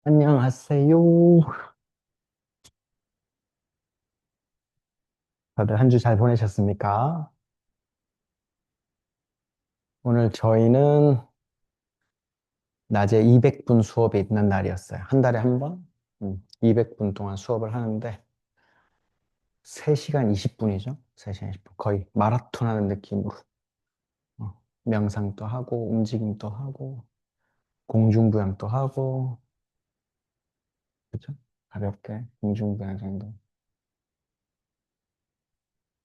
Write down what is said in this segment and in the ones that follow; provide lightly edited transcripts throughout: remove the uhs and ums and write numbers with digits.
안녕하세요. 다들 한 주 잘 보내셨습니까? 오늘 저희는 낮에 200분 수업이 있는 날이었어요. 한 달에 한 번? 200분 동안 수업을 하는데 3시간 20분이죠. 3시간 20분. 거의 마라톤 하는 느낌으로 명상도 하고 움직임도 하고 공중부양도 하고 그죠? 가볍게 공중부양 정도.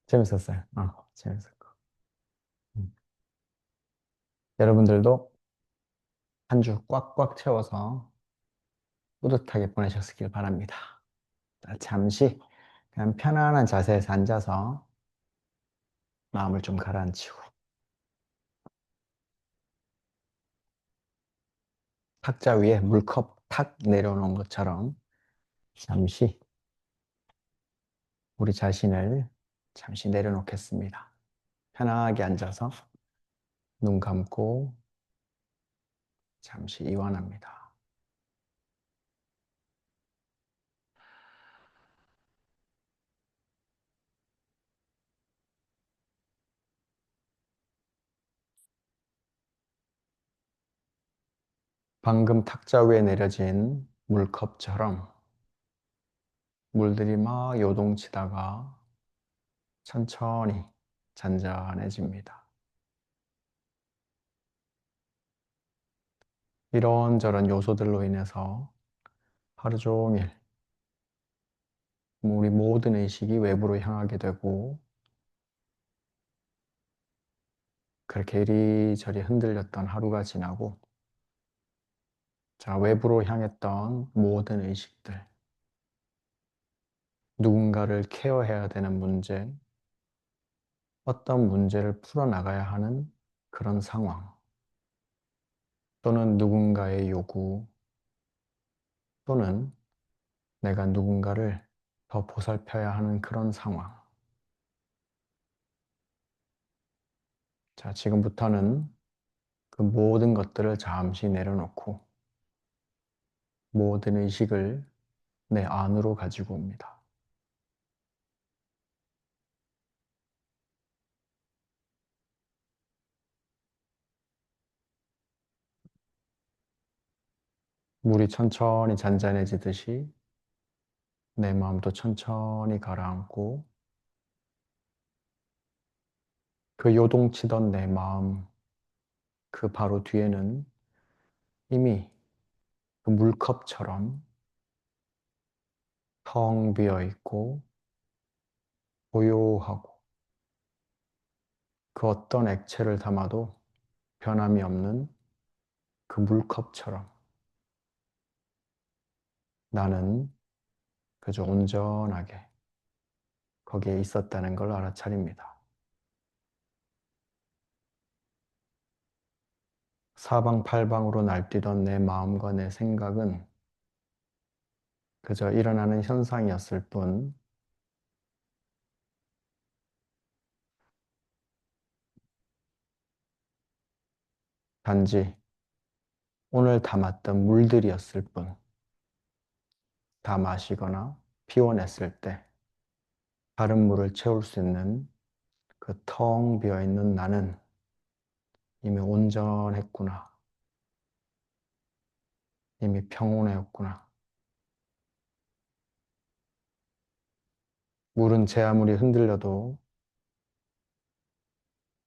재밌었어요. 재밌었고. 음. 여러분들도 한 주 꽉꽉 채워서 뿌듯하게 보내셨길 바랍니다. 자, 잠시 그냥 편안한 자세에서 앉아서 마음을 좀 가라앉히고 탁자 위에 물컵 탁 내려놓은 것처럼 잠시 우리 자신을 잠시 내려놓겠습니다. 편하게 앉아서 눈 감고 잠시 이완합니다. 방금 탁자 위에 내려진 물컵처럼 물들이 막 요동치다가 천천히 잔잔해집니다. 이런저런 요소들로 인해서 하루 종일 우리 모든 의식이 외부로 향하게 되고 그렇게 이리저리 흔들렸던 하루가 지나고 자, 외부로 향했던 모든 의식들, 누군가를 케어해야 되는 문제, 어떤 문제를 풀어나가야 하는 그런 상황, 또는 누군가의 요구, 또는 내가 누군가를 더 보살펴야 하는 그런 상황. 자, 지금부터는 그 모든 것들을 잠시 내려놓고 모든 의식을 내 안으로 가지고 옵니다. 물이 천천히 잔잔해지듯이 내 마음도 천천히 가라앉고 그 요동치던 내 마음 그 바로 뒤에는 이미 그 물컵처럼 텅 비어 있고 고요하고 그 어떤 액체를 담아도 변함이 없는 그 물컵처럼 나는 그저 온전하게 거기에 있었다는 걸 알아차립니다. 사방팔방으로 날뛰던 내 마음과 내 생각은 그저 일어나는 현상이었을 뿐 단지 오늘 담았던 물들이었을 뿐 다 마시거나 피워냈을 때 다른 물을 채울 수 있는 그 텅 비어 있는 나는 이미 온전했구나. 이미 평온했구나. 물은 제 아무리 흔들려도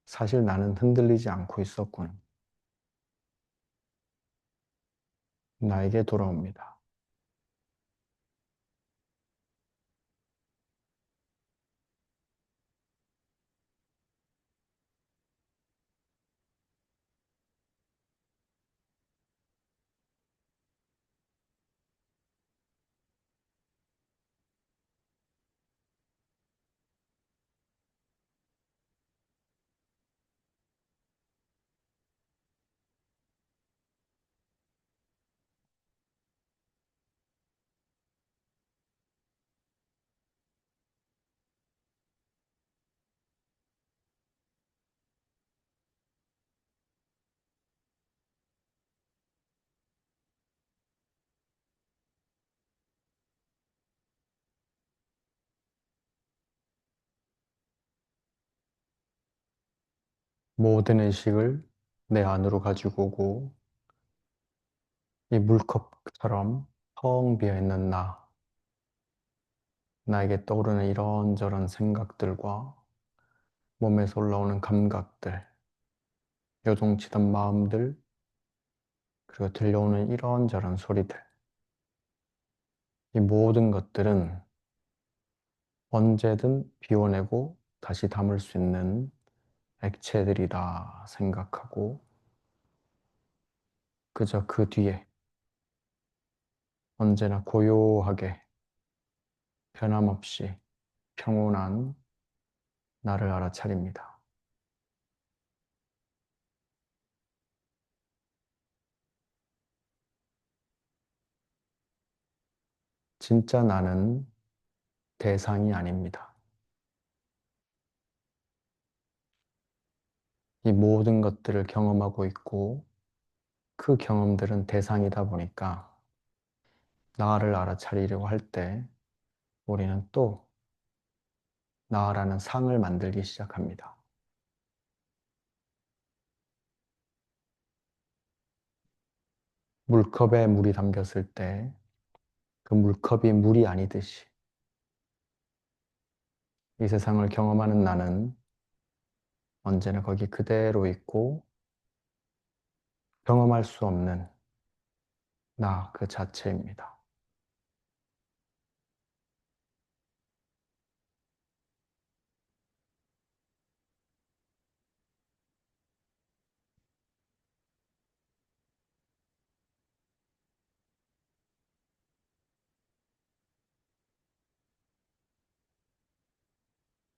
사실 나는 흔들리지 않고 있었군. 나에게 돌아옵니다. 모든 의식을 내 안으로 가지고 오고 이 물컵처럼 텅 비어 있는 나에게 떠오르는 이런저런 생각들과 몸에서 올라오는 감각들, 요동치던 마음들, 그리고 들려오는 이런저런 소리들. 이 모든 것들은 언제든 비워내고 다시 담을 수 있는 액체들이다 생각하고 그저 그 뒤에 언제나 고요하게 변함없이 평온한 나를 알아차립니다. 진짜 나는 대상이 아닙니다. 이 모든 것들을 경험하고 있고 그 경험들은 대상이다 보니까 나를 알아차리려고 할 때 우리는 또 나라는 상을 만들기 시작합니다. 물컵에 물이 담겼을 때 그 물컵이 물이 아니듯이 이 세상을 경험하는 나는 언제나 거기 그대로 있고 경험할 수 없는 나 그 자체입니다.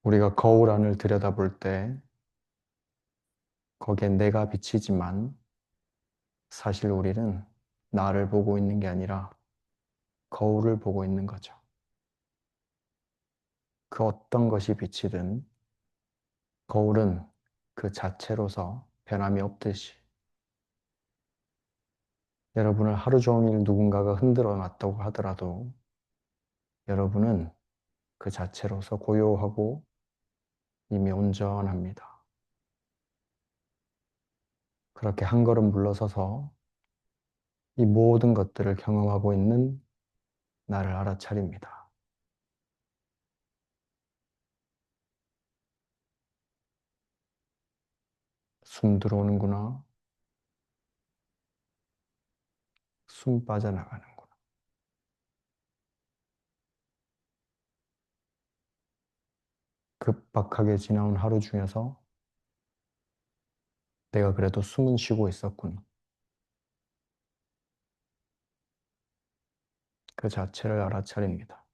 우리가 거울 안을 들여다볼 때 거기에 내가 비치지만 사실 우리는 나를 보고 있는 게 아니라 거울을 보고 있는 거죠. 그 어떤 것이 비치든 거울은 그 자체로서 변함이 없듯이 여러분을 하루 종일 누군가가 흔들어 놨다고 하더라도 여러분은 그 자체로서 고요하고 이미 온전합니다. 그렇게 한 걸음 물러서서 이 모든 것들을 경험하고 있는 나를 알아차립니다. 숨 들어오는구나. 숨 빠져나가는구나. 급박하게 지나온 하루 중에서 내가 그래도 숨은 쉬고 있었군. 그 자체를 알아차립니다.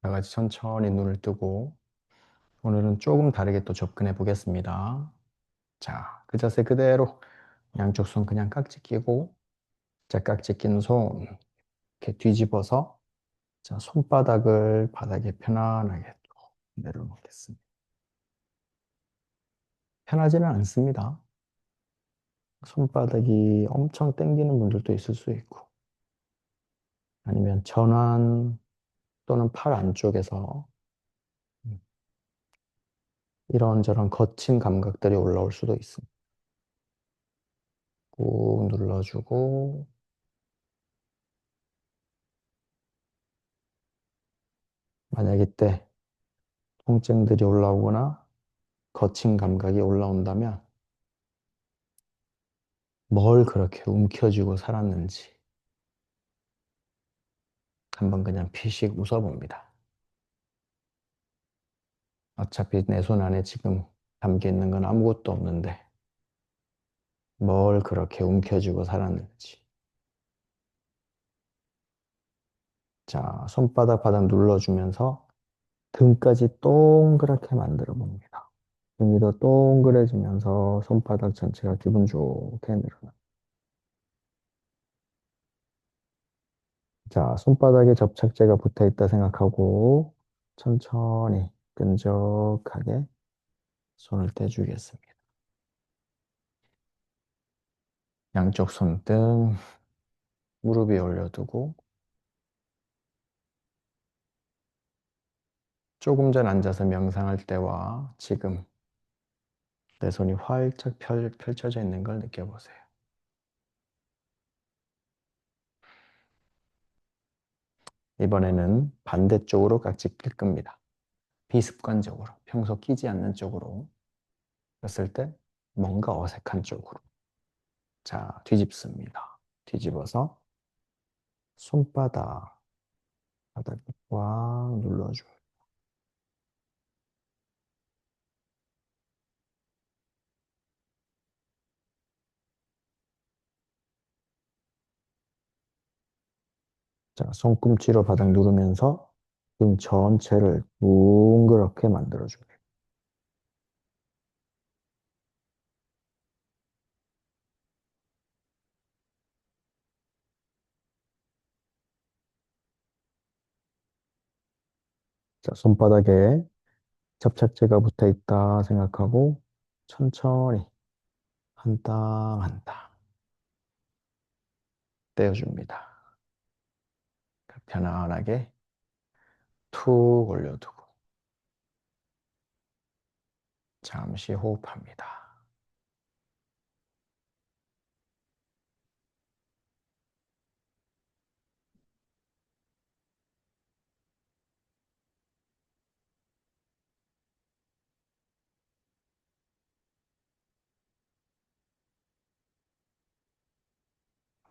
다 같이 천천히 눈을 뜨고 오늘은 조금 다르게 또 접근해 보겠습니다. 자, 그 자세 그대로 양쪽 손 그냥 깍지 끼고 자, 깍지 낀 손 이렇게 뒤집어서 자, 손바닥을 바닥에 편안하게 내려놓겠습니다. 편하지는 않습니다. 손바닥이 엄청 당기는 분들도 있을 수 있고 아니면 전완 또는 팔 안쪽에서 이런저런 거친 감각들이 올라올 수도 있습니다. 꾹 눌러주고 만약 이때 통증들이 올라오거나 거친 감각이 올라온다면 뭘 그렇게 움켜쥐고 살았는지 한번 그냥 피식 웃어봅니다. 어차피 내 손 안에 지금 담겨 있는 건 아무것도 없는데 뭘 그렇게 움켜쥐고 살았는지. 자, 손바닥 바닥 눌러주면서 등까지 동그랗게 만들어 봅니다. 등이 더 동그래지면서 손바닥 전체가 기분 좋게 늘어나. 자, 손바닥에 접착제가 붙어 있다 생각하고 천천히 끈적하게 손을 떼주겠습니다. 양쪽 손등 무릎 위에 올려두고 조금 전 앉아서 명상할 때와 지금 내 손이 활짝 펼쳐져 있는 걸 느껴보세요. 이번에는 반대쪽으로 깍지 낄 겁니다. 비습관적으로, 평소 끼지 않는 쪽으로. 그랬을 때 뭔가 어색한 쪽으로. 자, 뒤집습니다. 뒤집어서 손바닥, 바닥에 꽉 눌러줘요. 자, 손꿈치로 바닥 누르면서 등 전체를 둥그렇게 만들어줘요. 자, 손바닥에 접착제가 붙어 있다 생각하고 천천히 한 땀 한 땀 떼어줍니다. 편안하게 툭 올려두고 잠시 호흡합니다.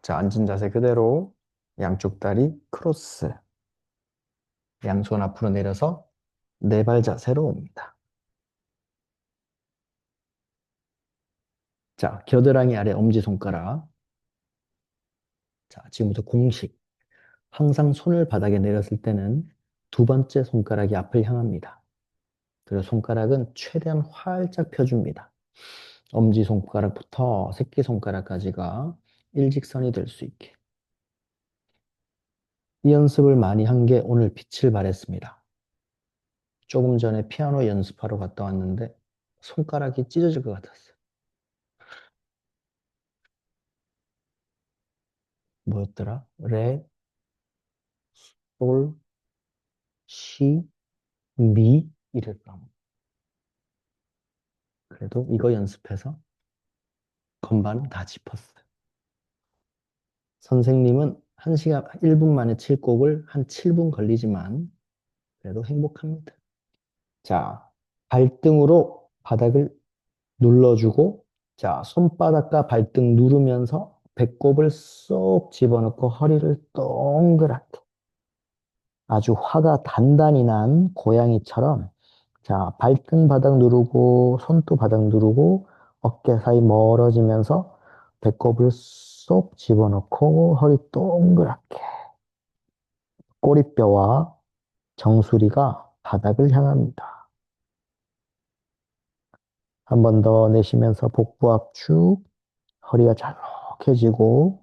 자, 앉은 자세 그대로 양쪽 다리 크로스, 양손 앞으로 내려서 네 발 자세로 옵니다. 자, 겨드랑이 아래 엄지손가락. 자, 지금부터 공식. 항상 손을 바닥에 내렸을 때는 두 번째 손가락이 앞을 향합니다. 그래서 손가락은 최대한 활짝 펴줍니다. 엄지손가락부터 새끼손가락까지가 일직선이 될 수 있게. 이 연습을 많이 한 게 오늘 빛을 발했습니다. 조금 전에 피아노 연습하러 갔다 왔는데 손가락이 찢어질 것 같았어요. 뭐였더라? 레, 솔, 시, 미 이랬다. 그래도 이거 연습해서 건반은 다 짚었어요. 선생님은 1시간 1분 만에 칠 곡을 한 7분 걸리지만 그래도 행복합니다. 자, 발등으로 바닥을 눌러주고 자, 손바닥과 발등 누르면서 배꼽을 쏙 집어넣고 허리를 동그랗게 아주 화가 단단히 난 고양이처럼 자, 발등 바닥 누르고 손도 바닥 누르고 어깨 사이 멀어지면서 배꼽을 쏙 집어넣고 허리 동그랗게 꼬리뼈와 정수리가 바닥을 향합니다. 한 번 더 내쉬면서 복부 압축, 허리가 잘록해지고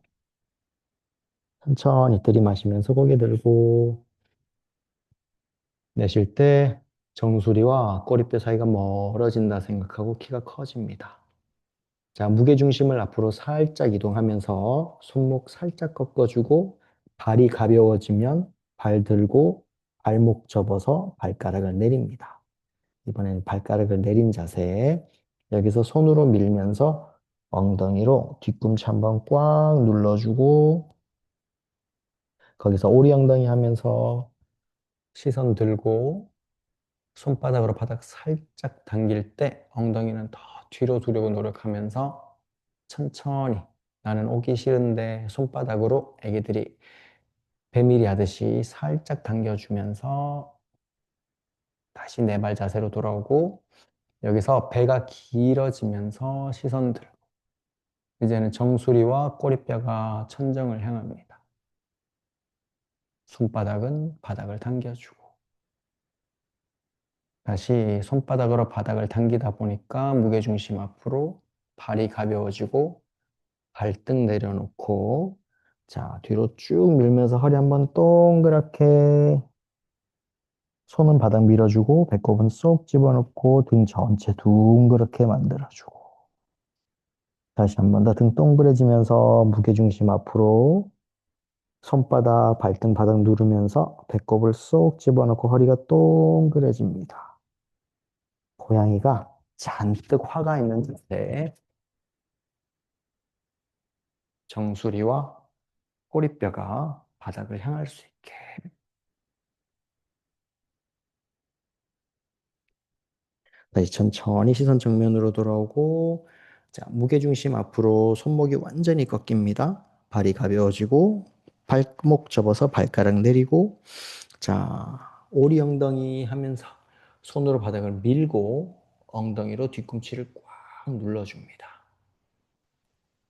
천천히 들이마시면서 고개 들고 내쉴 때 정수리와 꼬리뼈 사이가 멀어진다 생각하고 키가 커집니다. 자, 무게중심을 앞으로 살짝 이동하면서 손목 살짝 꺾어주고 발이 가벼워지면 발 들고 발목 접어서 발가락을 내립니다. 이번에는 발가락을 내린 자세. 여기서 손으로 밀면서 엉덩이로 뒤꿈치 한번 꽉 눌러주고 거기서 오리 엉덩이 하면서 시선 들고 손바닥으로 바닥 살짝 당길 때 엉덩이는 더 뒤로 두려고 노력하면서 천천히 나는 오기 싫은데 손바닥으로 애기들이 배밀이 하듯이 살짝 당겨주면서 다시 네 발 자세로 돌아오고 여기서 배가 길어지면서 시선 들고 이제는 정수리와 꼬리뼈가 천정을 향합니다. 손바닥은 바닥을 당겨주고 다시 손바닥으로 바닥을 당기다 보니까 무게중심 앞으로 발이 가벼워지고 발등 내려놓고 자 뒤로 쭉 밀면서 허리 한번 동그랗게 손은 바닥 밀어주고 배꼽은 쏙 집어넣고 등 전체 둥그렇게 만들어주고 다시 한 번 더 등 동그래지면서 무게중심 앞으로 손바닥, 발등 바닥 누르면서 배꼽을 쏙 집어넣고 허리가 동그래집니다. 고양이가 잔뜩 화가 있는 자세. 정수리와 꼬리뼈가 바닥을 향할 수 있게. 다시 천천히 시선 정면으로 돌아오고, 자, 무게중심 앞으로 손목이 완전히 꺾입니다. 발이 가벼워지고, 발목 접어서 발가락 내리고, 자, 오리 엉덩이 하면서 손으로 바닥을 밀고, 엉덩이로 뒤꿈치를 꽉 눌러줍니다.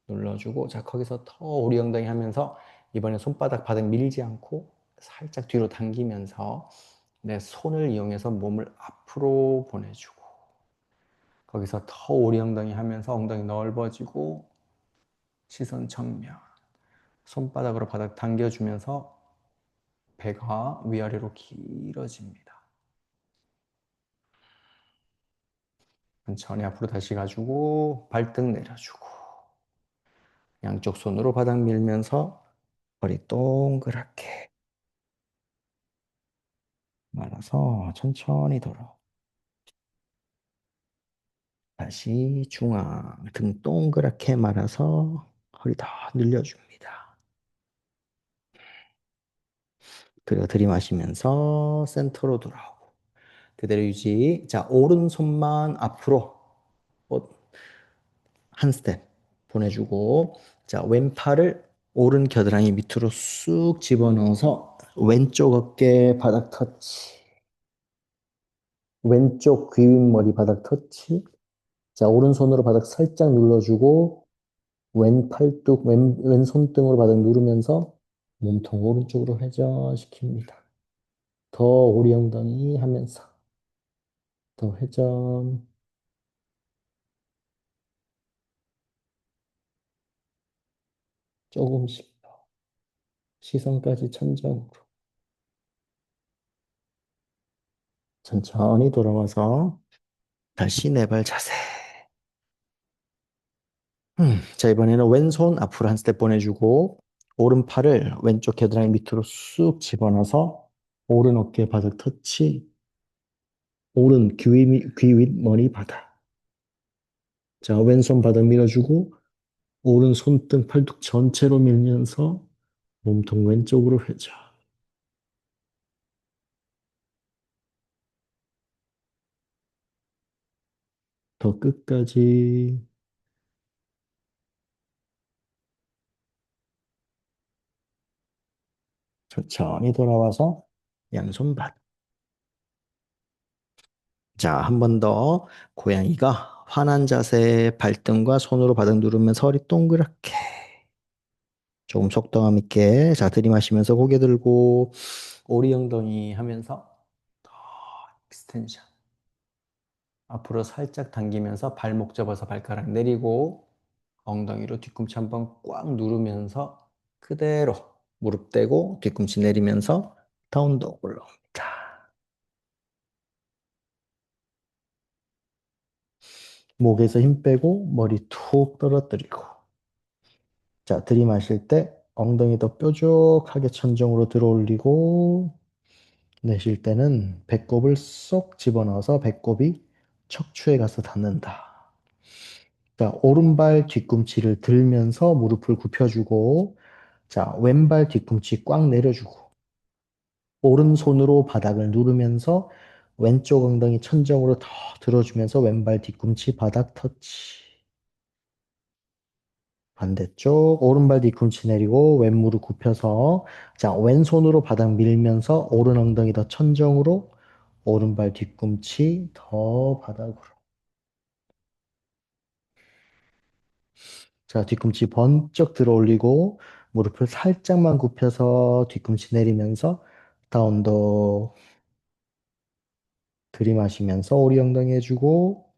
눌러주고, 자, 거기서 더 오리 엉덩이 하면서 이번에 손바닥 바닥 밀지 않고 살짝 뒤로 당기면서 내 손을 이용해서 몸을 앞으로 보내주고, 거기서 더 오리 엉덩이 하면서 엉덩이 넓어지고 시선 정면, 손바닥으로 바닥 당겨주면서 배가 위아래로 길어집니다. 천천히 앞으로 다시 가지고 발등 내려주고 양쪽 손으로 바닥 밀면서 허리 동그랗게 말아서 천천히 돌아. 다시 중앙 등 동그랗게 말아서 허리 더 늘려줍니다. 그리고 들이마시면서 센터로 돌아오고 그대로 유지. 자, 오른손만 앞으로 한 스텝 보내주고, 자, 왼팔을 오른 겨드랑이 밑으로 쑥 집어넣어서 왼쪽 어깨 바닥 터치, 왼쪽 귀윗머리 바닥 터치. 자, 오른손으로 바닥 살짝 눌러주고 왼팔뚝, 왼손등으로 바닥 누르면서 몸통 오른쪽으로 회전시킵니다. 더 오리 엉덩이 하면서 더 회전. 조금씩 더 시선까지 천정으로 천천히 돌아와서 다시 네 발 자세. 자, 이번에는 왼손 앞으로 한 스텝 보내주고, 오른팔을 왼쪽 겨드랑이 밑으로 쑥 집어넣어서, 오른 어깨 바닥 터치, 오른 귀 윗머리 바닥. 자, 왼손 바닥 밀어주고, 오른 손등 팔뚝 전체로 밀면서 몸통 왼쪽으로 회전. 더 끝까지 천천히 돌아와서 양손 바닥. 자, 한 번 더 고양이가 환한 자세 발등과 손으로 바닥 누르면서 허리 동그랗게 조금 속도감 있게. 자, 들이마시면서 고개 들고 오리 엉덩이 하면서 더 익스텐션 앞으로 살짝 당기면서 발목 접어서 발가락 내리고 엉덩이로 뒤꿈치 한번 꽉 누르면서 그대로 무릎 대고 뒤꿈치 내리면서 다운독 올라옵니다. 목에서 힘 빼고 머리 툭 떨어뜨리고. 자, 들이마실 때 엉덩이 더 뾰족하게 천정으로 들어 올리고 내쉴 때는 배꼽을 쏙 집어넣어서 배꼽이 척추에 가서 닿는다. 자, 오른발 뒤꿈치를 들면서 무릎을 굽혀주고, 자, 왼발 뒤꿈치 꽉 내려주고, 오른손으로 바닥을 누르면서 왼쪽 엉덩이 천정으로 더 들어주면서 왼발 뒤꿈치 바닥 터치. 반대쪽 오른발 뒤꿈치 내리고 왼무릎 굽혀서 자, 왼손으로 바닥 밀면서 오른 엉덩이 더 천정으로 오른발 뒤꿈치 더 바닥으로. 자, 뒤꿈치 번쩍 들어 올리고 무릎을 살짝만 굽혀서 뒤꿈치 내리면서 다운도 들이마시면서 오리 엉덩이 해주고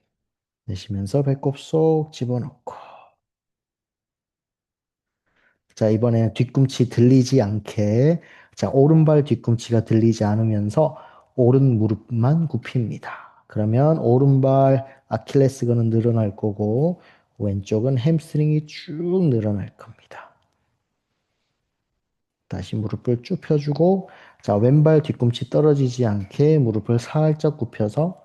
내쉬면서 배꼽 쏙 집어넣고. 자, 이번에는 뒤꿈치 들리지 않게. 자, 오른발 뒤꿈치가 들리지 않으면서 오른 무릎만 굽힙니다. 그러면 오른발 아킬레스건은 늘어날 거고 왼쪽은 햄스트링이 쭉 늘어날 겁니다. 다시 무릎을 쭉 펴주고, 자, 왼발 뒤꿈치 떨어지지 않게 무릎을 살짝 굽혀서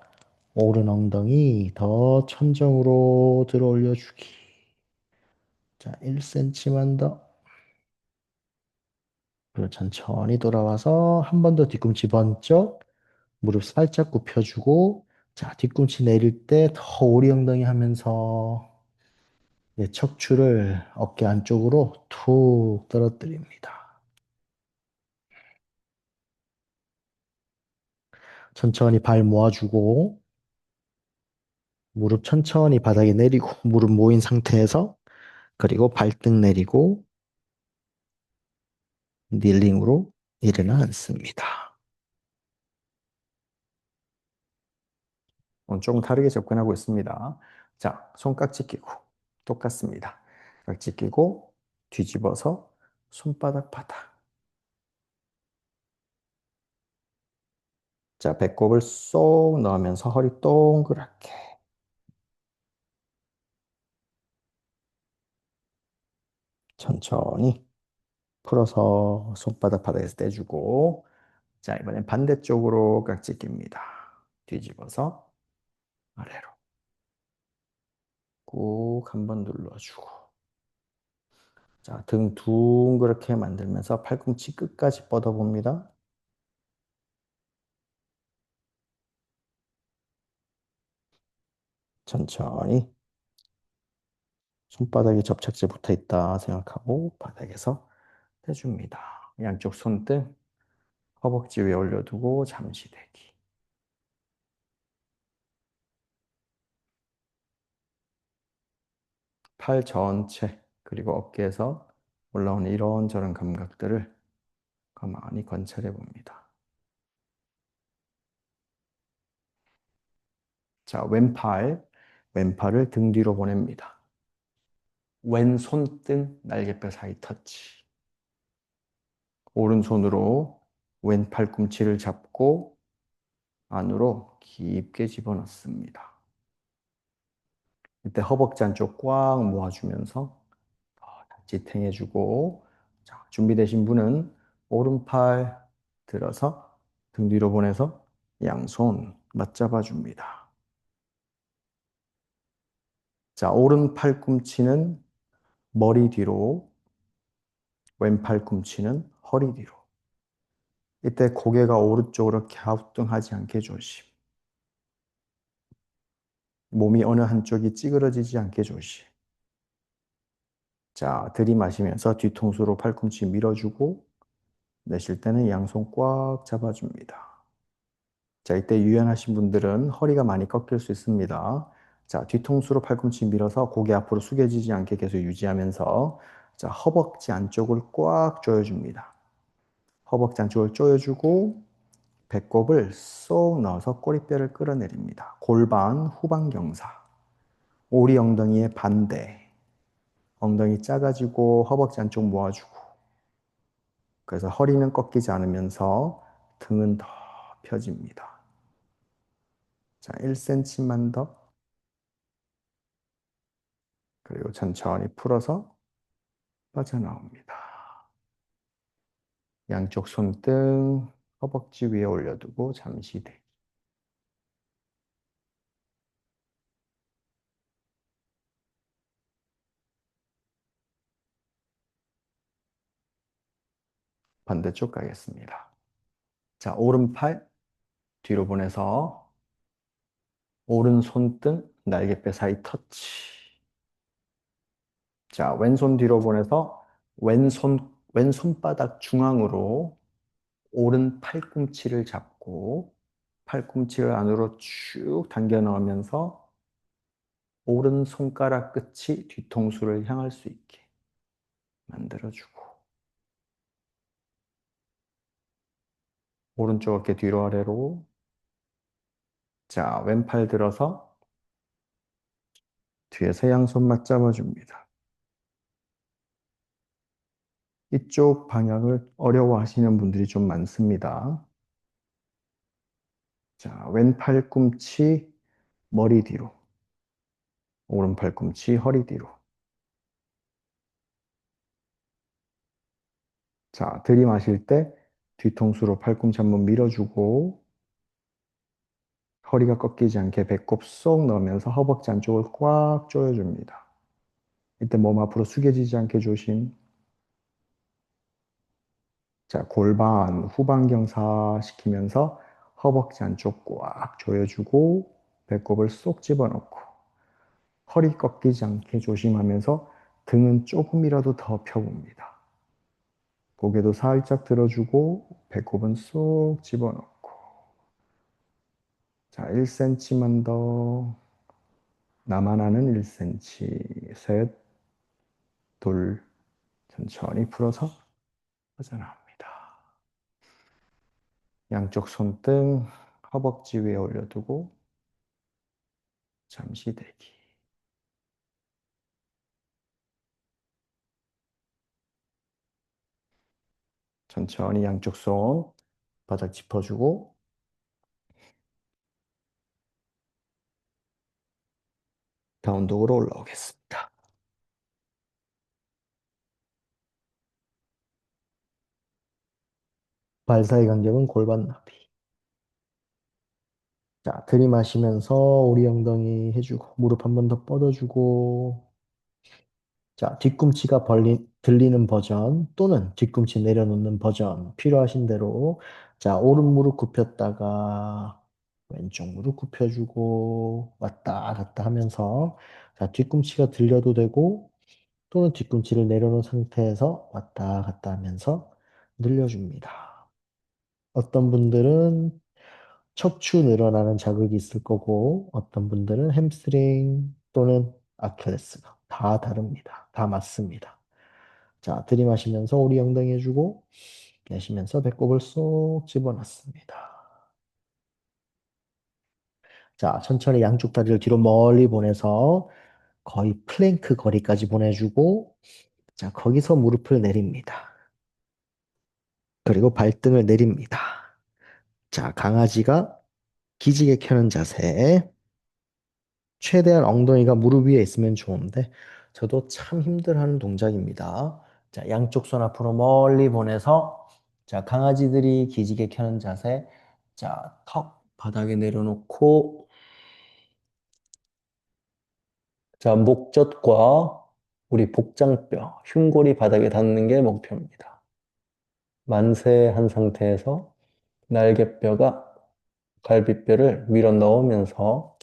오른 엉덩이 더 천정으로 들어 올려주기. 자, 1cm만 더. 그리고 천천히 돌아와서 한 번 더 뒤꿈치 번쩍, 무릎 살짝 굽혀주고, 자, 뒤꿈치 내릴 때 더 오리 엉덩이 하면서 척추를 어깨 안쪽으로 툭 떨어뜨립니다. 천천히 발 모아주고, 무릎 천천히 바닥에 내리고, 무릎 모인 상태에서, 그리고 발등 내리고, 닐링으로 일어나 앉습니다. 오늘 조금 다르게 접근하고 있습니다. 자, 손깍지 끼고, 똑같습니다. 깍지 끼고, 뒤집어서, 손바닥 바닥. 자, 배꼽을 쏙 넣으면서 허리 동그랗게. 천천히 풀어서 손바닥 바닥에서 떼주고, 자, 이번엔 반대쪽으로 깍지 낍니다. 뒤집어서 아래로 꾹 한번 눌러주고, 자, 등 둥그렇게 만들면서 팔꿈치 끝까지 뻗어봅니다. 천천히 손바닥에 접착제 붙어 있다 생각하고 바닥에서 떼줍니다. 양쪽 손등 허벅지 위에 올려두고 잠시 대기. 팔 전체 그리고 어깨에서 올라오는 이런저런 감각들을 가만히 관찰해 봅니다. 자, 왼팔을 등 뒤로 보냅니다. 왼손등 날개뼈 사이 터치. 오른손으로 왼 팔꿈치를 잡고 안으로 깊게 집어넣습니다. 이때 허벅지 안쪽 꽉 모아주면서 지탱해주고, 자, 준비되신 분은 오른팔 들어서 등 뒤로 보내서 양손 맞잡아 줍니다. 자, 오른 팔꿈치는 머리 뒤로, 왼 팔꿈치는 허리 뒤로. 이때 고개가 오른쪽으로 갸우뚱하지 않게 조심. 몸이 어느 한쪽이 찌그러지지 않게 조심. 자, 들이마시면서 뒤통수로 팔꿈치 밀어주고, 내쉴 때는 양손 꽉 잡아줍니다. 자, 이때 유연하신 분들은 허리가 많이 꺾일 수 있습니다. 자, 뒤통수로 팔꿈치 밀어서 고개 앞으로 숙여지지 않게 계속 유지하면서, 자, 허벅지 안쪽을 꽉 조여줍니다. 허벅지 안쪽을 조여주고 배꼽을 쏙 넣어서 꼬리뼈를 끌어내립니다. 골반 후방경사. 오리 엉덩이의 반대. 엉덩이 작아지고 허벅지 안쪽 모아주고. 그래서 허리는 꺾이지 않으면서 등은 더 펴집니다. 자, 1cm만 더. 그리고 천천히 풀어서 빠져나옵니다. 양쪽 손등 허벅지 위에 올려두고 잠시 대기. 반대쪽 가겠습니다. 자, 오른팔 뒤로 보내서 오른 손등 날개뼈 사이 터치. 자, 왼손 뒤로 보내서 왼손바닥 중앙으로 오른 팔꿈치를 잡고 팔꿈치를 안으로 쭉 당겨 넣으면서 오른 손가락 끝이 뒤통수를 향할 수 있게 만들어주고 오른쪽 어깨 뒤로 아래로. 자, 왼팔 들어서 뒤에서 양손 맞잡아 줍니다. 이쪽 방향을 어려워하시는 분들이 좀 많습니다. 자, 왼 팔꿈치 머리 뒤로. 오른 팔꿈치 허리 뒤로. 자, 들이마실 때 뒤통수로 팔꿈치 한번 밀어주고 허리가 꺾이지 않게 배꼽 쏙 넣으면서 허벅지 안쪽을 꽉 조여줍니다. 이때 몸 앞으로 숙여지지 않게 조심. 자, 골반 후방경사 시키면서 허벅지 안쪽 꽉 조여주고 배꼽을 쏙 집어넣고 허리 꺾이지 않게 조심하면서 등은 조금이라도 더 펴봅니다. 고개도 살짝 들어주고 배꼽은 쏙 집어넣고 자, 1cm만 더. 나만 아는 1cm. 셋, 둘, 천천히 풀어서 벗어납니다. 양쪽 손등 허벅지 위에 올려두고 잠시 대기. 천천히 양쪽 손 바닥 짚어주고 다운독으로 올라오겠습니다. 발 사이 간격은 골반 너비. 자, 들이마시면서 우리 엉덩이 해주고 무릎 한 번 더 뻗어주고 자, 뒤꿈치가 들리는 버전 또는 뒤꿈치 내려놓는 버전 필요하신 대로 자, 오른 무릎 굽혔다가 왼쪽 무릎 굽혀주고 왔다 갔다 하면서 자, 뒤꿈치가 들려도 되고 또는 뒤꿈치를 내려놓은 상태에서 왔다 갔다 하면서 늘려줍니다. 어떤 분들은 척추 늘어나는 자극이 있을 거고 어떤 분들은 햄스트링 또는 아킬레스건 다 다릅니다. 다 맞습니다. 자, 들이마시면서 우리 엉덩이 해주고 내쉬면서 배꼽을 쏙 집어넣습니다. 자, 천천히 양쪽 다리를 뒤로 멀리 보내서 거의 플랭크 거리까지 보내주고 자, 거기서 무릎을 내립니다. 그리고 발등을 내립니다. 자, 강아지가 기지개 켜는 자세. 최대한 엉덩이가 무릎 위에 있으면 좋은데 저도 참 힘들어하는 동작입니다. 자, 양쪽 손 앞으로 멀리 보내서 자, 강아지들이 기지개 켜는 자세. 자, 턱 바닥에 내려놓고 자, 목젖과 우리 복장뼈, 흉골이 바닥에 닿는 게 목표입니다. 만세한 상태에서 날개뼈가 갈비뼈를 밀어 넣으면서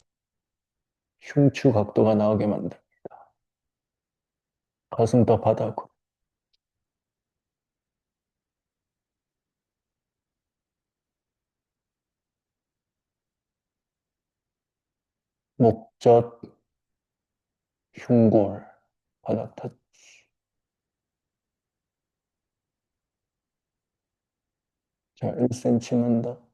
흉추 각도가 나오게 만듭니다. 가슴도 바닥으로. 목젖, 흉골, 바닥 터치. 자, 1cm만 더.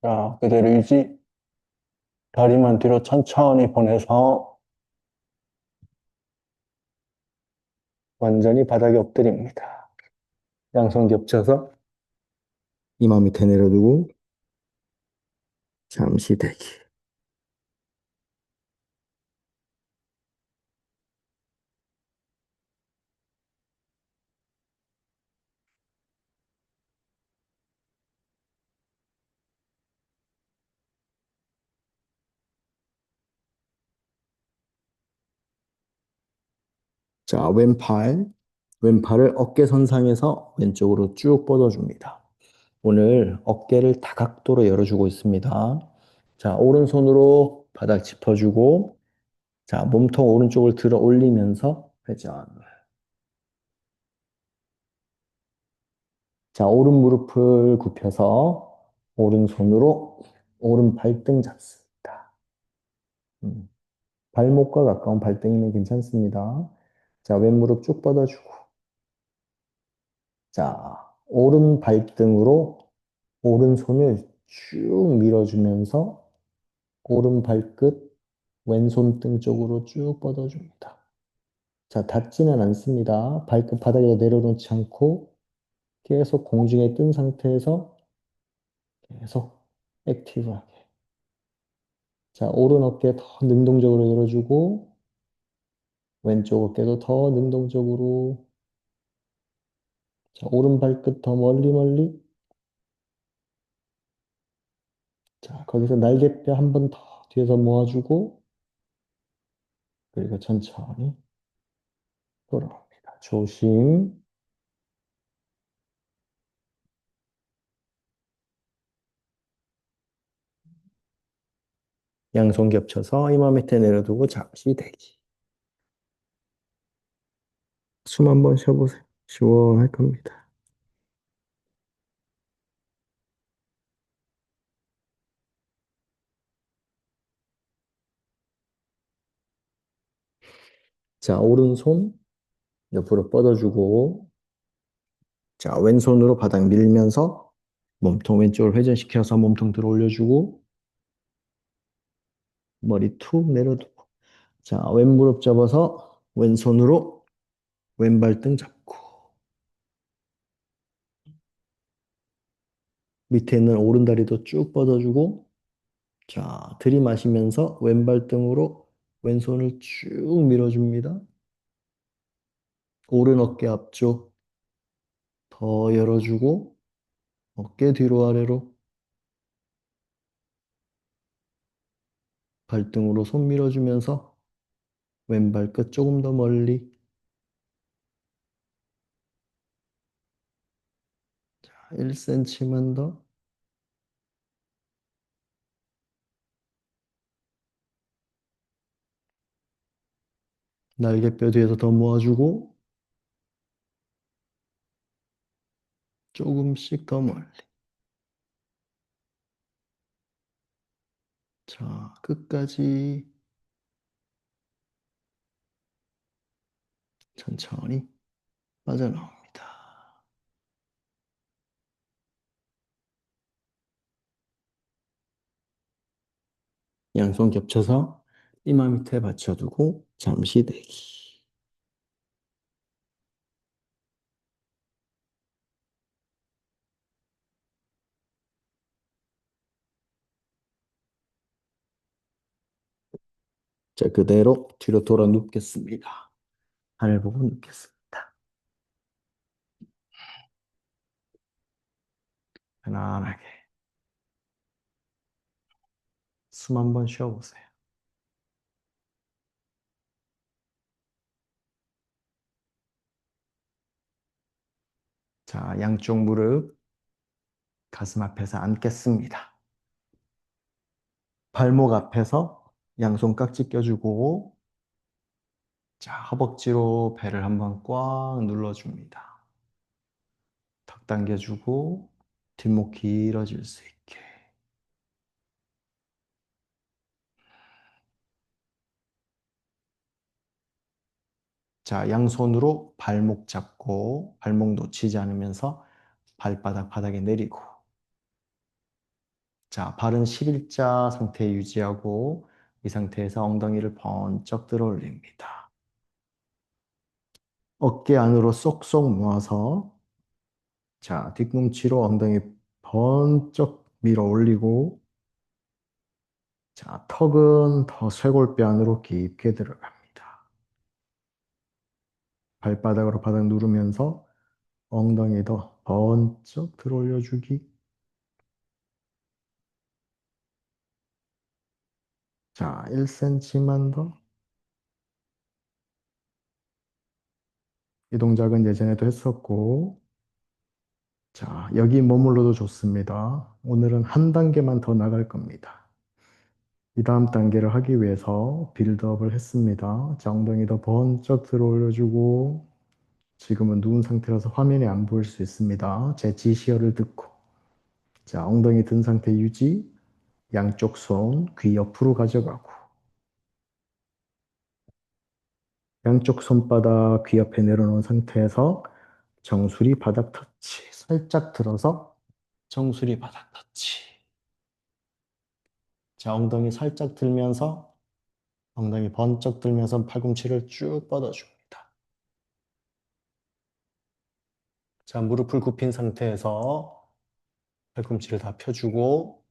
자, 그대로 유지. 다리만 뒤로 천천히 보내서 완전히 바닥에 엎드립니다. 양손 겹쳐서 이마 밑에 내려두고 잠시 대기. 자, 왼팔을 어깨 선상에서 왼쪽으로 쭉 뻗어줍니다. 오늘 어깨를 다각도로 열어주고 있습니다. 자, 오른손으로 바닥 짚어주고, 자, 몸통 오른쪽을 들어 올리면서 회전. 자, 오른 무릎을 굽혀서 오른손으로 오른 발등 잡습니다. 음, 발목과 가까운 발등이면 괜찮습니다. 자, 왼무릎 쭉 뻗어주고, 자, 오른 발등으로 오른손을 쭉 밀어주면서 오른 발끝 왼손 등 쪽으로 쭉 뻗어줍니다. 자, 닿지는 않습니다. 발끝 바닥에서 내려놓지 않고 계속 공중에 뜬 상태에서 계속 액티브하게. 자, 오른 어깨 더 능동적으로 열어주고 왼쪽 어깨도 더 능동적으로. 자, 오른 발끝 더 멀리 멀리. 자, 거기서 날개뼈 한 번 더 뒤에서 모아주고 그리고 천천히 돌아옵니다. 조심. 양손 겹쳐서 이마 밑에 내려두고 잠시 대기. 숨 한번 쉬어보세요. 시원할 겁니다. 자, 오른손 옆으로 뻗어주고, 자, 왼손으로 바닥 밀면서 몸통 왼쪽으로 회전시켜서 몸통 들어 올려주고, 머리 툭 내려두고. 자, 왼무릎 접어서 왼손으로 왼발등 잡고, 밑에 있는 오른다리도 쭉 뻗어주고, 자, 들이마시면서 왼발등으로 왼손을 쭉 밀어줍니다. 오른 어깨 앞쪽 더 열어주고, 어깨 뒤로 아래로 발등으로 손 밀어주면서 왼발 끝 조금 더 멀리. 1cm만 더. 날개뼈 뒤에서 더 모아주고 조금씩 더 멀리. 자, 끝까지 천천히 빠져나옵니다. 양손 겹쳐서 이마 밑에 받쳐두고 잠시 대기. 자, 그대로 뒤로 돌아 눕겠습니다. 하늘 보고 눕겠습니다. 편안하게. 숨 한번 쉬어보세요. 자, 양쪽 무릎 가슴 앞에서 앉겠습니다. 발목 앞에서 양손 깍지 껴주고, 자, 허벅지로 배를 한번 꽉 눌러줍니다. 턱 당겨주고, 뒷목 길어질 수 있게. 자, 양손으로 발목 잡고, 발목 놓치지 않으면서 발바닥 바닥에 내리고, 자, 발은 11자 상태 유지하고, 이 상태에서 엉덩이를 번쩍 들어 올립니다. 어깨 안으로 쏙쏙 모아서, 자, 뒤꿈치로 엉덩이 번쩍 밀어 올리고, 자, 턱은 더 쇄골뼈 안으로 깊게 들어갑니다. 발바닥으로 바닥 누르면서 엉덩이 더 번쩍 들어 올려주기. 자, 1cm만 더. 이 동작은 예전에도 했었고, 자, 여기 머물러도 좋습니다. 오늘은 한 단계만 더 나갈 겁니다. 이 다음 단계를 하기 위해서 빌드업을 했습니다. 자, 엉덩이 더 번쩍 들어 올려주고, 지금은 누운 상태라서 화면이 안 보일 수 있습니다. 제 지시어를 듣고, 자, 엉덩이 든 상태 유지, 양쪽 손 귀 옆으로 가져가고, 양쪽 손바닥 귀 옆에 내려놓은 상태에서 정수리 바닥 터치. 살짝 들어서 정수리 바닥 터치. 자, 엉덩이 살짝 들면서 엉덩이 번쩍 들면서 팔꿈치를 쭉 뻗어줍니다. 자, 무릎을 굽힌 상태에서 팔꿈치를 다 펴주고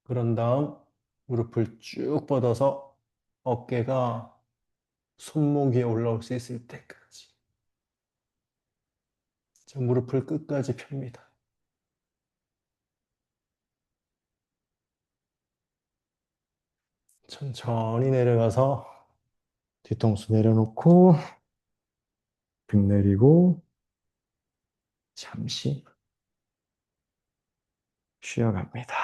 그런 다음 무릎을 쭉 뻗어서 어깨가 손목 위에 올라올 수 있을 때까지. 자, 무릎을 끝까지 펴니다. 천천히 내려가서 뒤통수 내려놓고 등 내리고 잠시 쉬어갑니다.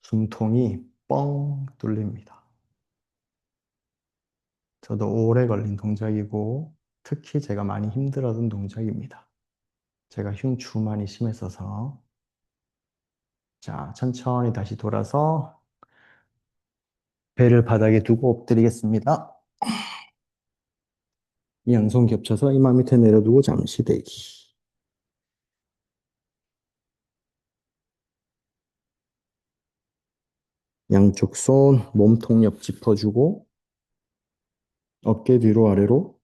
숨통이 뻥 뚫립니다. 저도 오래 걸린 동작이고 특히 제가 많이 힘들었던 동작입니다. 제가 흉추만이 심했어서 자, 천천히 다시 돌아서 배를 바닥에 두고 엎드리겠습니다. 양손 겹쳐서 이마 밑에 내려두고 잠시 대기. 양쪽 손 몸통 옆 짚어주고 어깨 뒤로 아래로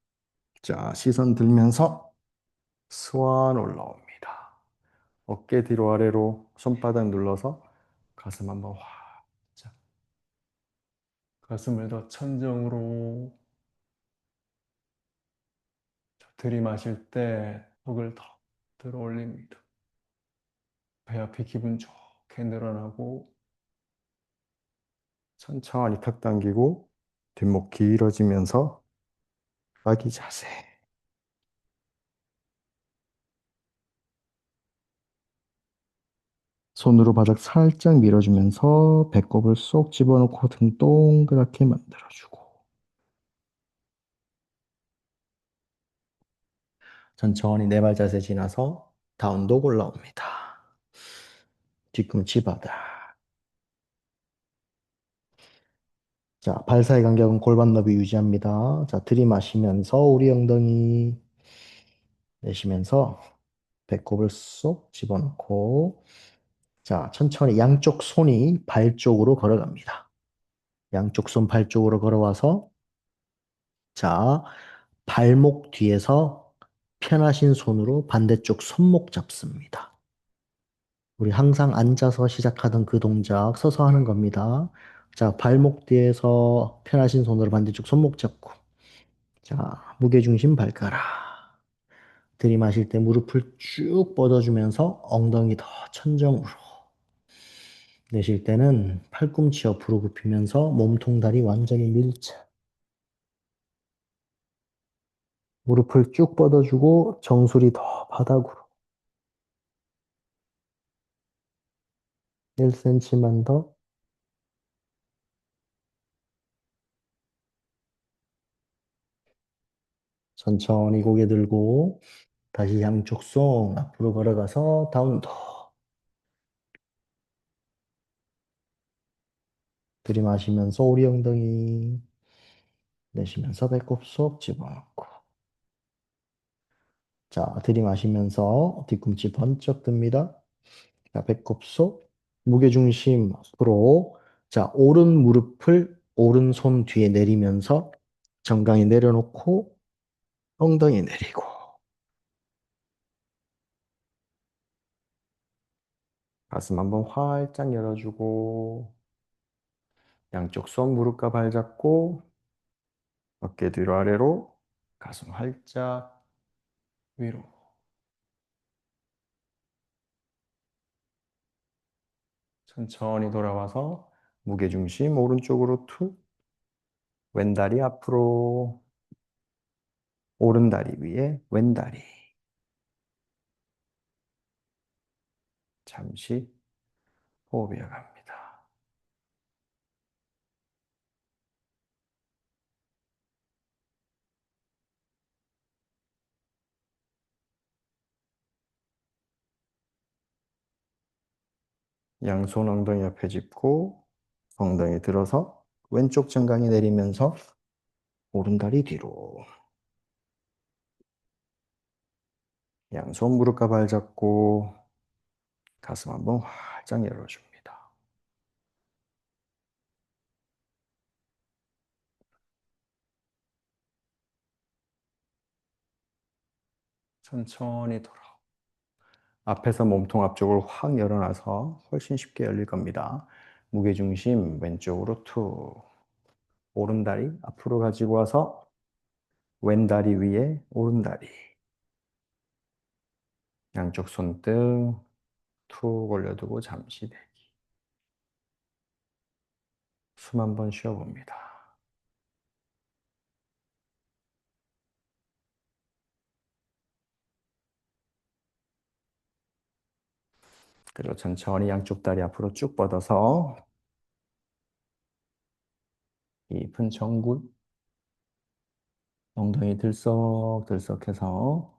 자, 시선 들면서 스완 올라옵니다. 어깨 뒤로 아래로 손바닥 눌러서 가슴 한번 확. 자, 가슴을 더 천정으로 들이마실 때 턱을 더 들어 올립니다. 배 앞이 기분 좋게 늘어나고 천천히 턱 당기고 뒷목 길어지면서 아기 자세. 손으로 바닥 살짝 밀어주면서 배꼽을 쏙 집어넣고 등 동그랗게 만들어주고 천천히 네 발 자세 지나서 다운독 올라옵니다. 뒤꿈치 바닥. 자, 발 사이 간격은 골반 너비 유지합니다. 자, 들이마시면서 우리 엉덩이 내쉬면서 배꼽을 쏙 집어넣고 자, 천천히 양쪽 손이 발 쪽으로 걸어갑니다. 양쪽 손 발 쪽으로 걸어와서 자, 발목 뒤에서 편하신 손으로 반대쪽 손목 잡습니다. 우리 항상 앉아서 시작하던 그 동작 서서 하는 겁니다. 자, 발목 뒤에서 편하신 손으로 반대쪽 손목 잡고 자, 무게중심 발가락. 들이마실 때 무릎을 쭉 뻗어주면서 엉덩이 더 천정으로. 내쉴 때는 팔꿈치 옆으로 굽히면서 몸통 다리 완전히 밀착. 무릎을 쭉 뻗어주고 정수리 더 바닥으로. 1cm만 더. 천천히 고개 들고 다시 양쪽 손 앞으로 걸어가서 다운도. 들이마시면서 오리 엉덩이. 내쉬면서 배꼽 쏙 집어넣고. 자, 들이마시면서 뒤꿈치 번쩍 듭니다. 자, 배꼽 속 무게중심 앞으로 자, 오른 무릎을 오른손 뒤에 내리면서 정강이 내려놓고 엉덩이 내리고 가슴 한번 활짝 열어주고 양쪽 손 무릎과 발 잡고 어깨 뒤로 아래로 가슴 활짝 위로 천천히 돌아와서 무게중심 오른쪽으로 툭 왼다리 앞으로 오른다리 위에 왼다리 잠시 호흡 이어갑니다. 양손 엉덩이 옆에 짚고 엉덩이 들어서 왼쪽 정강이 내리면서 오른다리 뒤로. 양손 무릎과 발 잡고 가슴 한번 활짝 열어줍니다. 천천히 돌아. 앞에서 몸통 앞쪽을 확 열어놔서 훨씬 쉽게 열릴 겁니다. 무게중심 왼쪽으로 툭. 오른다리 앞으로 가지고 와서 왼다리 위에 오른다리. 양쪽 손등 툭 올려두고 잠시 대기. 숨 한번 쉬어봅니다. 그리고 천천히 양쪽 다리 앞으로 쭉 뻗어서 깊은 정굴, 엉덩이 들썩들썩해서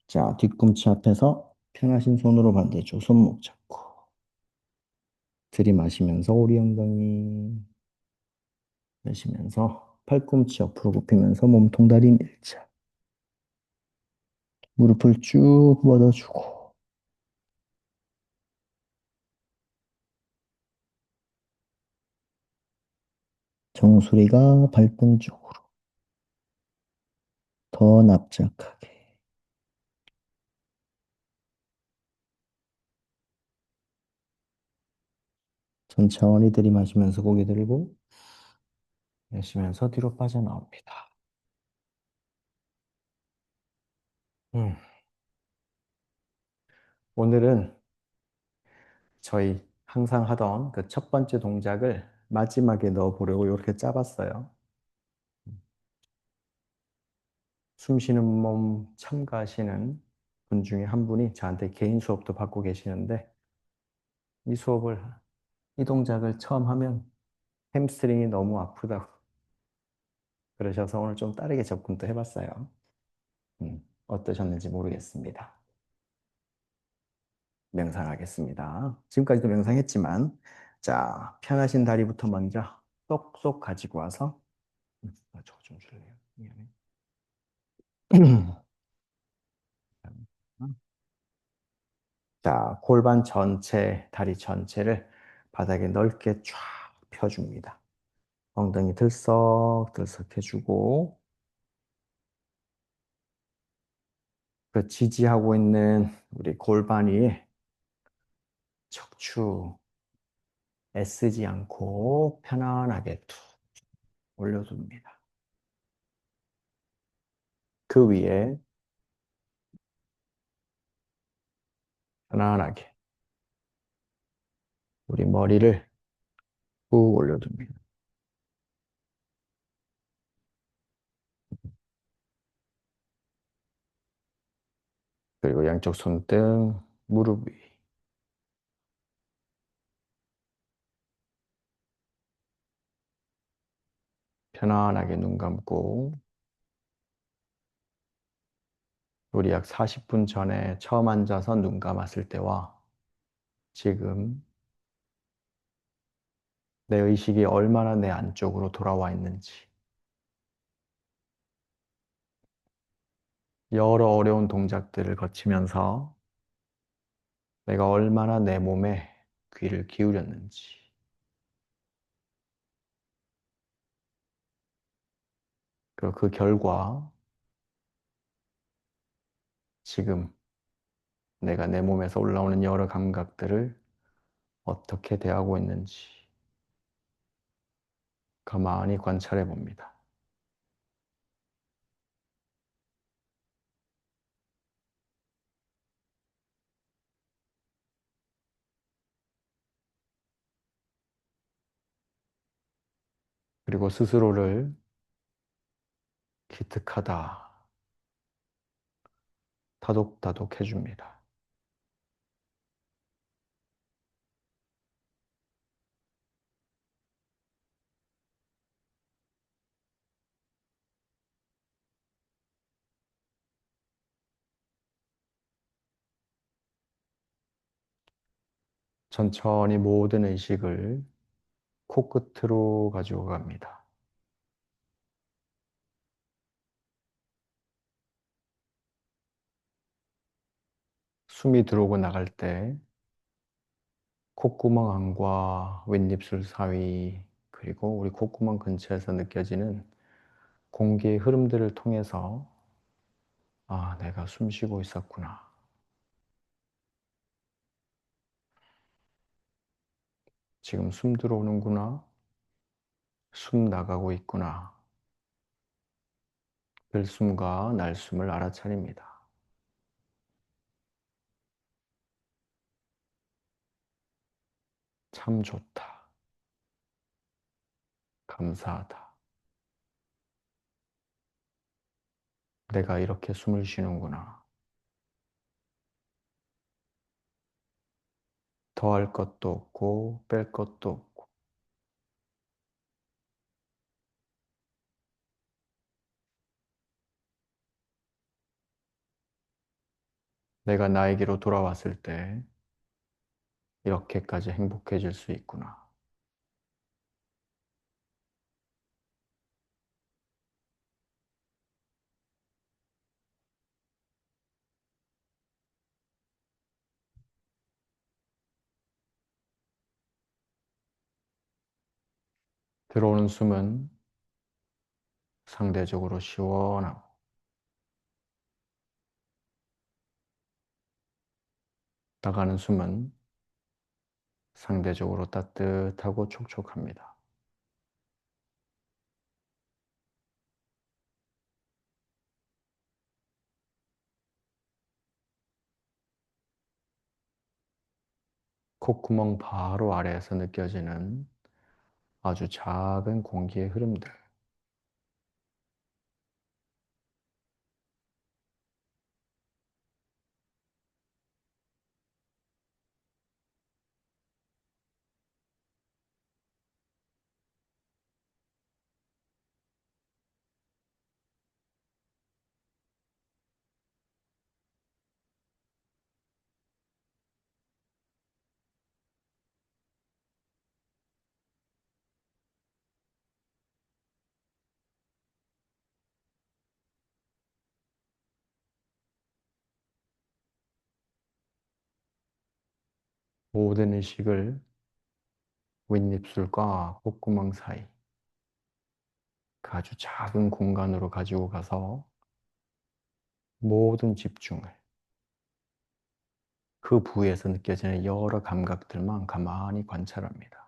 자, 뒤꿈치 앞에서 편하신 손으로 반대쪽 손목 잡고 들이마시면서 오리 엉덩이 내쉬면서 팔꿈치 옆으로 굽히면서 몸통 다리 밀착. 무릎을 쭉 뻗어주고 정수리가 발등 쪽으로 더 납작하게 천천히 들이마시면서 고개 들고 내쉬면서 뒤로 빠져나옵니다. 음, 오늘은 저희 항상 하던 그 첫 번째 동작을 마지막에 넣어보려고 이렇게 짜봤어요. 숨 쉬는 몸 참가하시는 분 중에 한 분이 저한테 개인 수업도 받고 계시는데 이 수업을, 이 동작을 처음 하면 햄스트링이 너무 아프다고 그러셔서 오늘 좀 다르게 접근도 해봤어요. 어떠셨는지 모르겠습니다. 명상하겠습니다. 지금까지도 명상했지만, 자, 편하신 다리부터 먼저 쏙쏙 가지고 와서, 저거 좀 줄래요? 미안해. 자, 골반 전체, 다리 전체를 바닥에 넓게 쫙 펴줍니다. 엉덩이 들썩들썩 해주고, 그 지지하고 있는 우리 골반 위에 척추 애쓰지 않고 편안하게 툭 올려줍니다. 그 위에 편안하게 우리 머리를 꾹 올려줍니다. 그리고 양쪽 손등, 무릎 위 편안하게 눈 감고 우리 약 40분 전에 처음 앉아서 눈 감았을 때와 지금 내 의식이 얼마나 내 안쪽으로 돌아와 있는지, 여러 어려운 동작들을 거치면서 내가 얼마나 내 몸에 귀를 기울였는지, 그 결과 지금 내가 내 몸에서 올라오는 여러 감각들을 어떻게 대하고 있는지 가만히 관찰해 봅니다. 그리고 스스로를 기특하다, 다독다독 해줍니다. 천천히 모든 의식을 코끝으로 가지고 갑니다. 숨이 들어오고 나갈 때 콧구멍 안과 윗입술 사이 그리고 우리 콧구멍 근처에서 느껴지는 공기의 흐름들을 통해서 아, 내가 숨 쉬고 있었구나. 지금 숨 들어오는구나. 숨 나가고 있구나. 들숨과 날숨을 알아차립니다. 참 좋다. 감사하다. 내가 이렇게 숨을 쉬는구나. 더할 것도 없고 뺄 것도 없고 내가 나에게로 돌아왔을 때 이렇게까지 행복해질 수 있구나. 들어오는 숨은 상대적으로 시원하고 나가는 숨은 상대적으로 따뜻하고 촉촉합니다. 콧구멍 바로 아래에서 느껴지는 아주 작은 공기의 흐름들. 모든 의식을 윗입술과 콧구멍 사이 그 아주 작은 공간으로 가지고 가서 모든 집중을 그 부위에서 느껴지는 여러 감각들만 가만히 관찰합니다.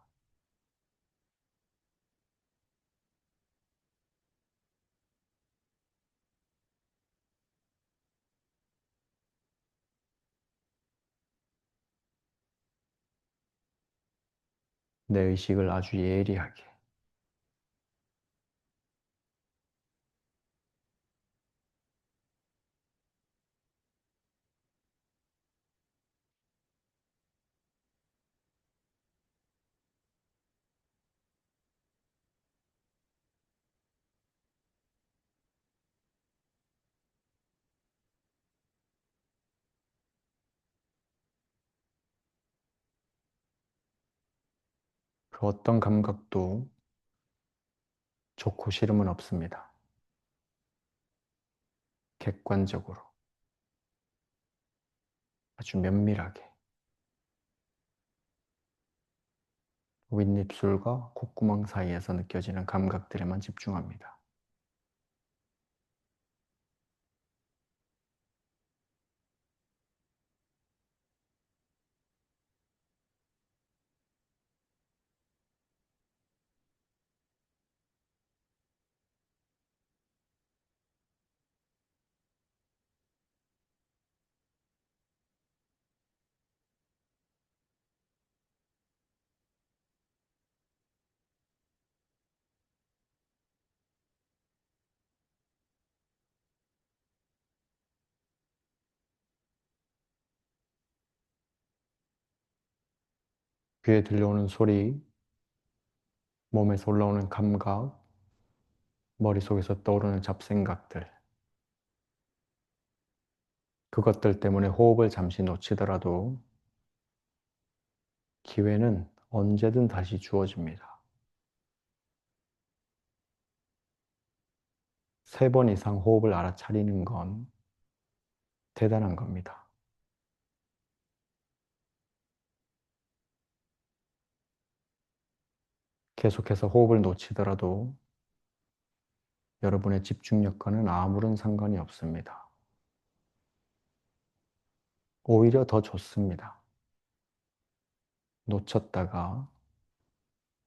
내 의식을 아주 예리하게 그 어떤 감각도 좋고 싫음은 없습니다. 객관적으로 아주 면밀하게 윗입술과 콧구멍 사이에서 느껴지는 감각들에만 집중합니다. 귀에 들려오는 소리, 몸에서 올라오는 감각, 머릿속에서 떠오르는 잡생각들, 그것들 때문에 호흡을 잠시 놓치더라도 기회는 언제든 다시 주어집니다. 3번 이상 호흡을 알아차리는 건 대단한 겁니다. 계속해서 호흡을 놓치더라도 여러분의 집중력과는 아무런 상관이 없습니다. 오히려 더 좋습니다. 놓쳤다가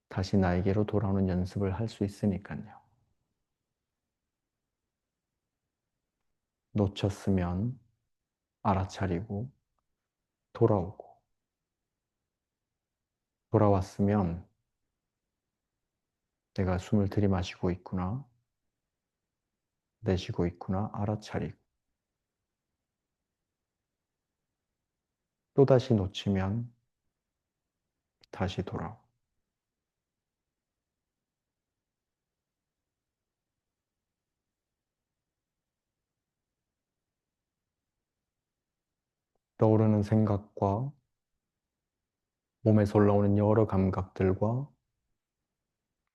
다시 나에게로 돌아오는 연습을 할 수 있으니까요. 놓쳤으면 알아차리고 돌아오고, 돌아왔으면 내가 숨을 들이마시고 있구나, 내쉬고 있구나 알아차리고, 또다시 놓치면 다시 돌아오고. 떠오르는 생각과 몸에서 올라오는 여러 감각들과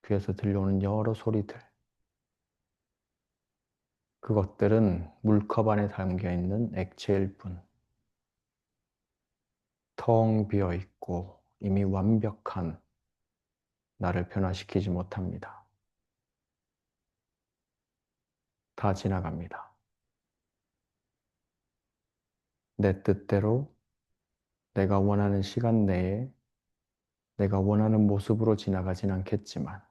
귀에서 들려오는 여러 소리들, 그것들은 물컵 안에 담겨있는 액체일 뿐, 텅 비어 있고 이미 완벽한 나를 변화시키지 못합니다. 다 지나갑니다. 내 뜻대로 내가 원하는 시간 내에 내가 원하는 모습으로 지나가진 않겠지만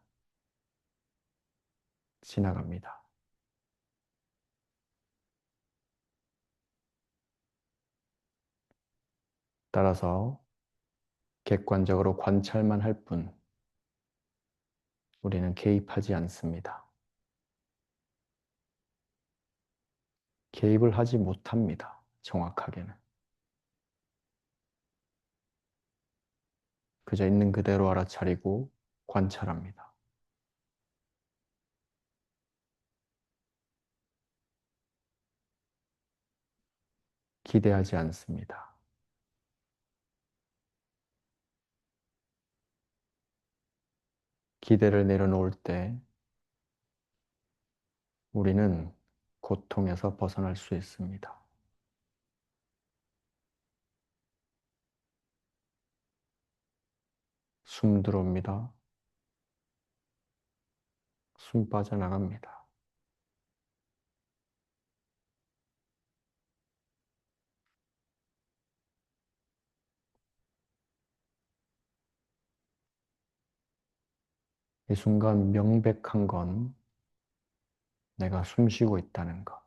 지나갑니다. 따라서 객관적으로 관찰만 할 뿐 우리는 개입하지 않습니다. 개입을 하지 못합니다. 정확하게는. 그저 있는 그대로 알아차리고 관찰합니다. 기대하지 않습니다. 기대를 내려놓을 때 우리는 고통에서 벗어날 수 있습니다. 숨 들어옵니다. 숨 빠져나갑니다. 이 순간 명백한 건 내가 숨 쉬고 있다는 것.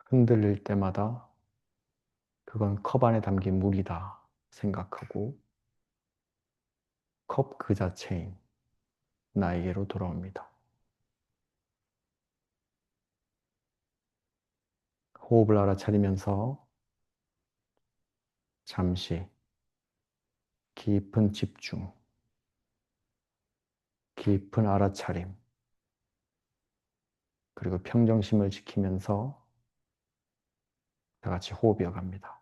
흔들릴 때마다 그건 컵 안에 담긴 물이다 생각하고 컵 그 자체인 나에게로 돌아옵니다. 호흡을 알아차리면서 잠시 깊은 집중, 깊은 알아차림, 그리고 평정심을 지키면서 다 같이 호흡 이어갑니다.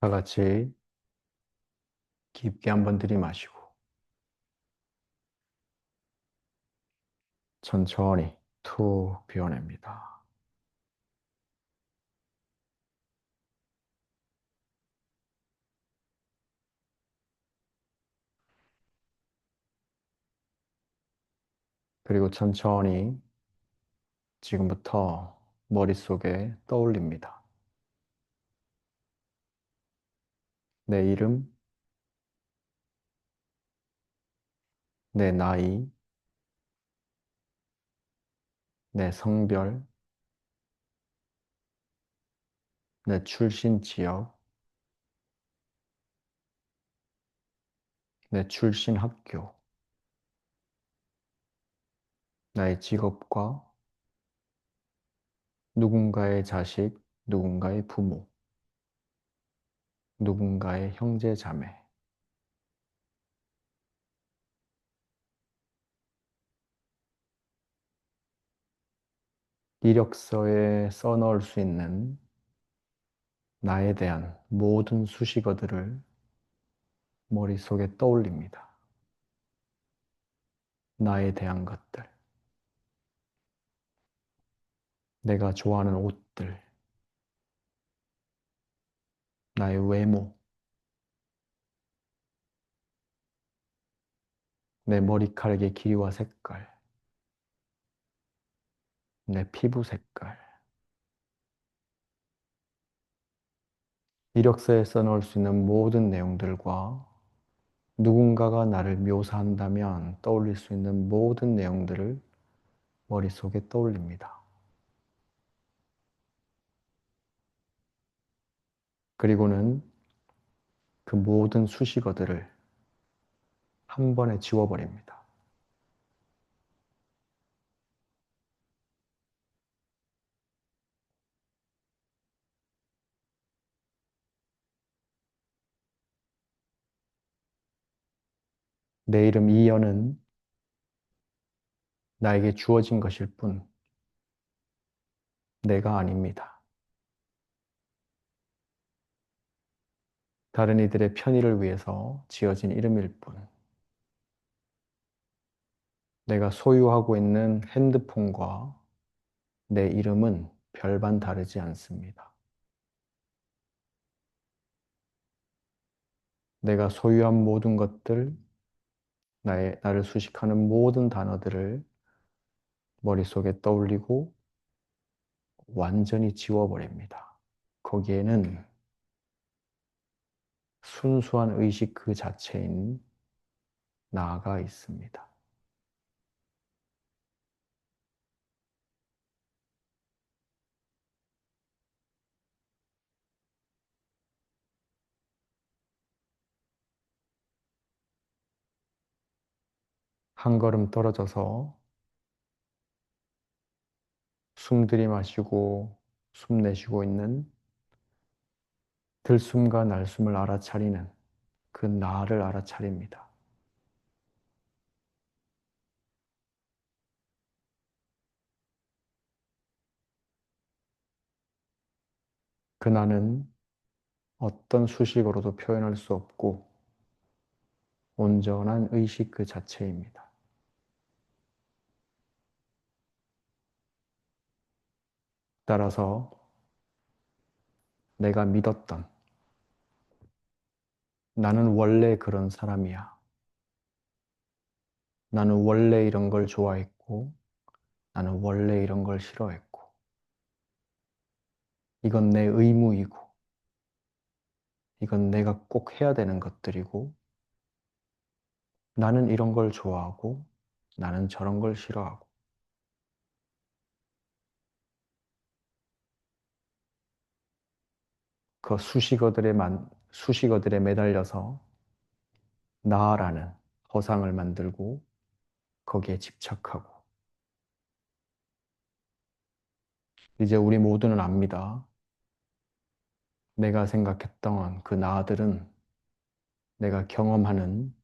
다 같이 깊게 한번 들이마시고 천천히 툭 비워냅니다. 그리고 천천히 지금부터 머릿속에 떠올립니다. 내 이름, 내 나이, 내 성별, 내 출신 지역, 내 출신 학교, 나의 직업과 누군가의 자식, 누군가의 부모, 누군가의 형제 자매, 이력서에 써넣을 수 있는 나에 대한 모든 수식어들을 머릿속에 떠올립니다. 나에 대한 것들, 내가 좋아하는 옷들, 나의 외모, 내 머리카락의 길이와 색깔, 내 피부 색깔, 이력서에 써넣을 수 있는 모든 내용들과 누군가가 나를 묘사한다면 떠올릴 수 있는 모든 내용들을 머릿속에 떠올립니다. 그리고는 그 모든 수식어들을 한 번에 지워버립니다. 내 이름 이현은 나에게 주어진 것일 뿐 내가 아닙니다. 다른 이들의 편의를 위해서 지어진 이름일 뿐 내가 소유하고 있는 핸드폰과 내 이름은 별반 다르지 않습니다. 내가 소유한 모든 것들, 나를 수식하는 모든 단어들을 머릿속에 떠올리고 완전히 지워버립니다. 거기에는 순수한 의식 그 자체인 나가 있습니다. 한 걸음 떨어져서 숨 들이마시고 숨 내쉬고 있는 들숨과 날숨을 알아차리는 그 나를 알아차립니다. 그 나는 어떤 수식어로도 표현할 수 없고 온전한 의식 그 자체입니다. 따라서 내가 믿었던 나는 원래 그런 사람이야. 나는 원래 이런 걸 좋아했고 나는 원래 이런 걸 싫어했고 이건 내 의무이고 이건 내가 꼭 해야 되는 것들이고 나는 이런 걸 좋아하고 나는 저런 걸 싫어하고 그 수식어들에 매달려서 나라는 허상을 만들고 거기에 집착하고 이제 우리 모두는 압니다. 내가 생각했던 그 나들은 내가 경험하는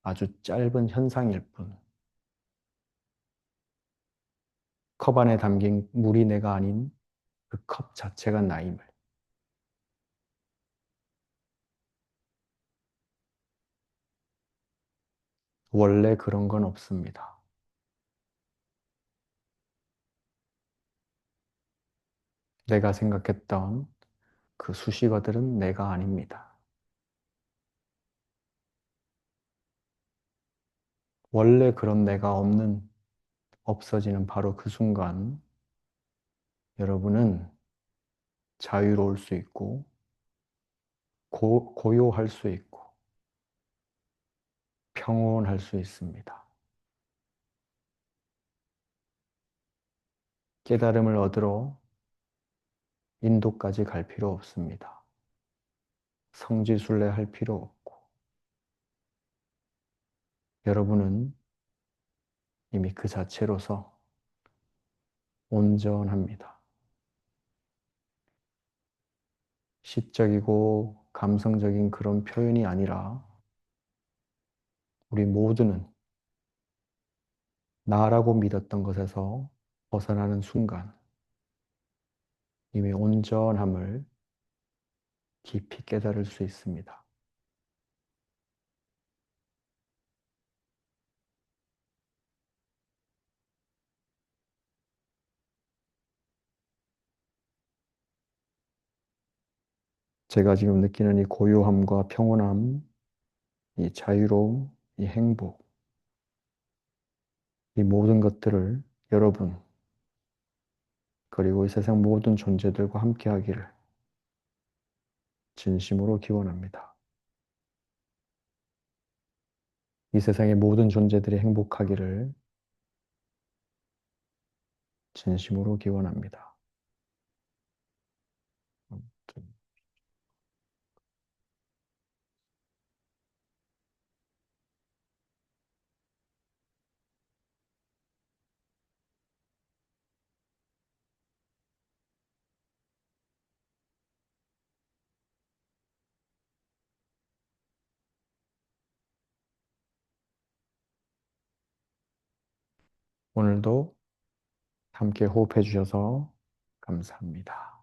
아주 짧은 현상일 뿐 컵 안에 담긴 물이 내가 아닌 그 컵 자체가 나임을 원래 그런 건 없습니다. 내가 생각했던 그 수식어들은 내가 아닙니다. 원래 그런 내가 없어지는 바로 그 순간 여러분은 자유로울 수 있고 고요할 수 있고 평온할 수 있습니다. 깨달음을 얻으러 인도까지 갈 필요 없습니다. 성지순례 할 필요 없고 여러분은 이미 그 자체로서 온전합니다. 시적이고 감성적인 그런 표현이 아니라 우리 모두는 나라고 믿었던 것에서 벗어나는 순간 이미 온전함을 깊이 깨달을 수 있습니다. 제가 지금 느끼는 이 고요함과 평온함, 이 자유로움, 이 행복, 이 모든 것들을 여러분, 그리고 이 세상 모든 존재들과 함께 하기를 진심으로 기원합니다. 이 세상의 모든 존재들이 행복하기를 진심으로 기원합니다. 오늘도 함께 호흡해 주셔서 감사합니다.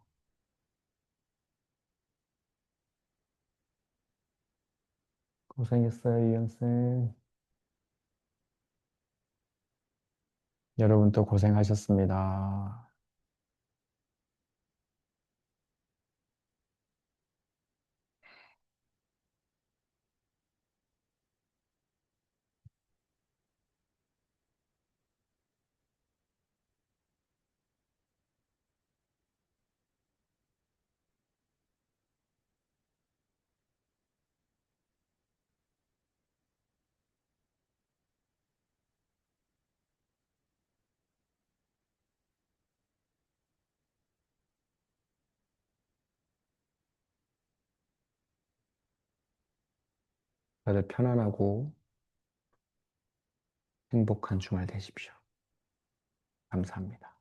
고생했어요, 이현쌤. 여러분도 고생하셨습니다. 다들 편안하고 행복한 주말 되십시오. 감사합니다.